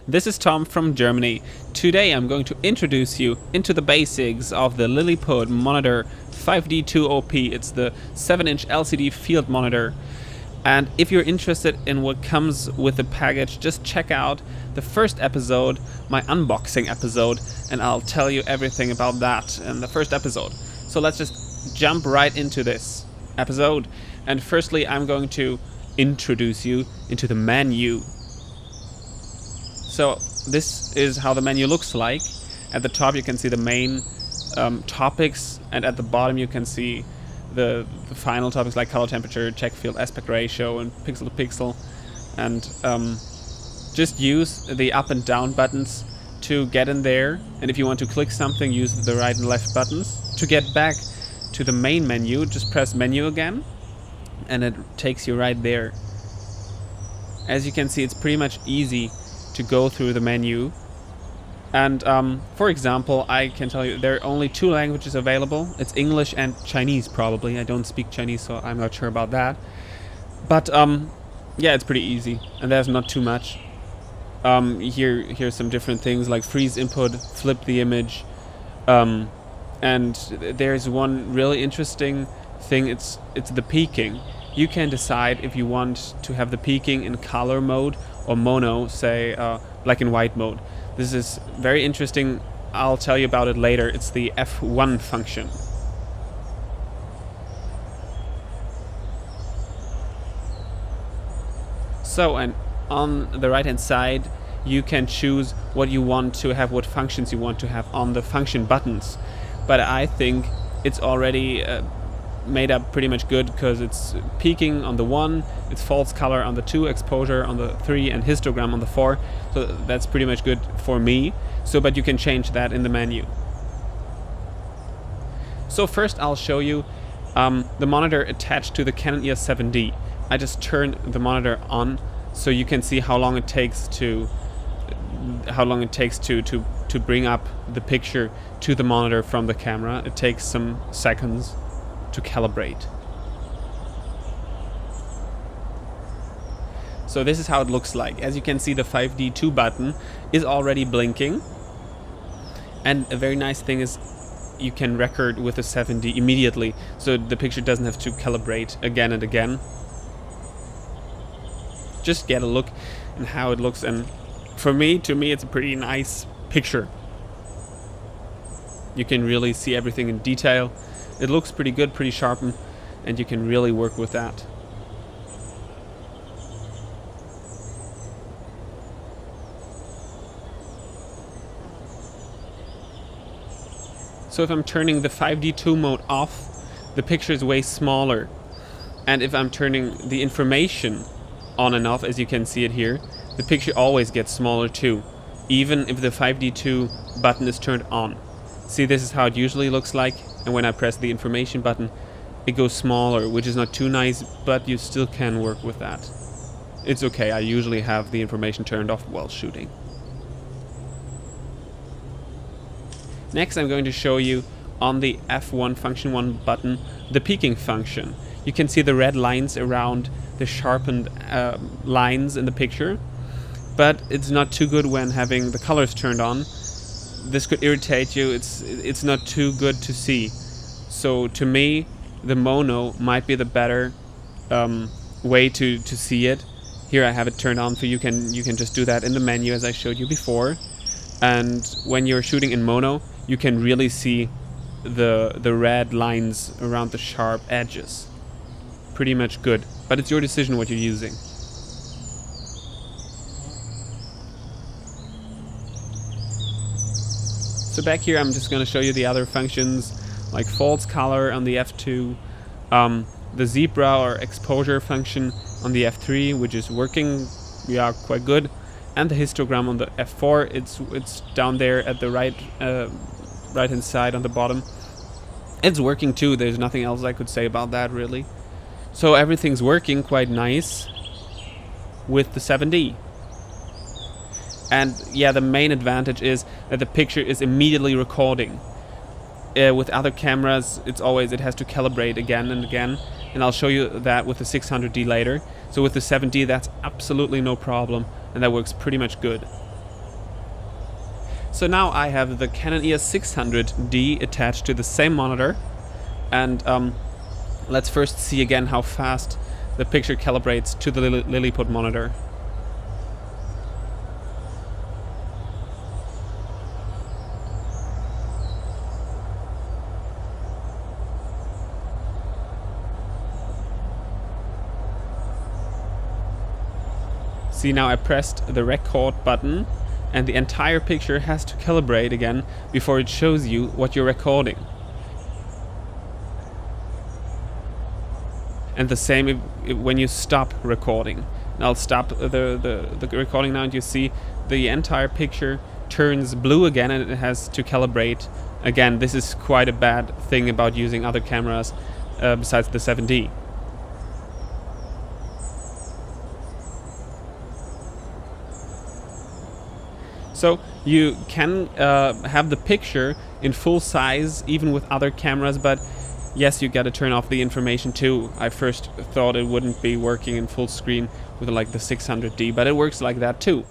This is Tom from Germany. Today I'm going to introduce you into the basics of the Lilliput monitor 5D2OP. It's the 7-inch LCD field monitor. And if you're interested in what comes with the package, just check out the first episode, my unboxing episode, and I'll tell you everything about that in the first episode. So let's just jump right into this episode. And firstly, I'm going to introduce you into the menu. So this is how the menu looks like. At the top you can see the main topics, and at the bottom you can see the final topics like color temperature, check field aspect ratio, and pixel to pixel. And just use the up and down buttons to get in there. And if you want to click something, use the right and left buttons. To get back to the main menu, just press menu again, and it takes you right there. As you can see, it's pretty much easy to go through the menu. And for example, I can tell you there are only 2 languages available. It's English and Chinese probably. I don't speak Chinese, so I'm not sure about that. But yeah, it's pretty easy, and there's not too much. Here's some different things like freeze input, flip the image, and there's one really interesting thing. It's the peaking. You can decide if you want to have the peaking in color mode or mono, say black and white mode. This is very interesting. I'll tell you about it later. It's the F1 function. So, and on the right hand side you can choose what you want to have, what functions you want to have on the function buttons. But I think it's already made up pretty much good, because it's peaking on the 1, it's false color on the 2, exposure on the 3, and histogram on the 4. So that's pretty much good for me. So, but you can change that in the menu. So first I'll show you the monitor attached to the Canon EOS 7D. I just turned the monitor on so you can see how long it takes to bring up the picture to the monitor from the camera. It takes some seconds to calibrate. So this is how it looks like. As you can see, the 5D2 button is already blinking, and a very nice thing is you can record with the 7D immediately, so the picture doesn't have to calibrate again and again. Just get a look at how it looks, and to me it's a pretty nice picture. You can really see everything in detail. It looks pretty good, pretty sharpened, and you can really work with that. So if I'm turning the 5D2 mode off, the picture is way smaller. And if I'm turning the information on and off, as you can see it here, the picture always gets smaller too, even if the 5D2 button is turned on. See, this is how it usually looks like, and when I press the information button, it goes smaller, which is not too nice, but you still can work with that. It's okay, I usually have the information turned off while shooting. Next, I'm going to show you on the F1 function 1 button the peaking function. You can see the red lines around the sharpened lines in the picture, but it's not too good when having the colors turned on. This could irritate you. It's not too good to see. So to me, the mono might be the better way to see it. Here I have it turned on, so you can just do that in the menu as I showed you before. And when you're shooting in mono, you can really see the red lines around the sharp edges. Pretty much good, but it's your decision what you're using. So back here I'm just going to show you the other functions, like false color on the F2, the zebra or exposure function on the F3, which is working, yeah, quite good, and the histogram on the F4. It's down there at the right hand side on the bottom. It's working too. There's nothing else I could say about that really. So everything's working quite nice with the 7D. And yeah, the main advantage is that the picture is immediately recording. With other cameras, it has to calibrate again and again, and I'll show you that with the 600D later. So with the 7D, that's absolutely no problem, and that works pretty much good. So now I have the Canon EOS 600D attached to the same monitor, and let's first see again how fast the picture calibrates to the Lilliput monitor. See, now I pressed the record button and the entire picture has to calibrate again before it shows you what you're recording. And the same when you stop recording. And I'll stop the recording now, and you see the entire picture turns blue again and it has to calibrate again. This is quite a bad thing about using other cameras besides the 7D. So you can have the picture in full size even with other cameras, but yes, you gotta turn off the information too. I first thought it wouldn't be working in full screen with like the 600D, but it works like that too.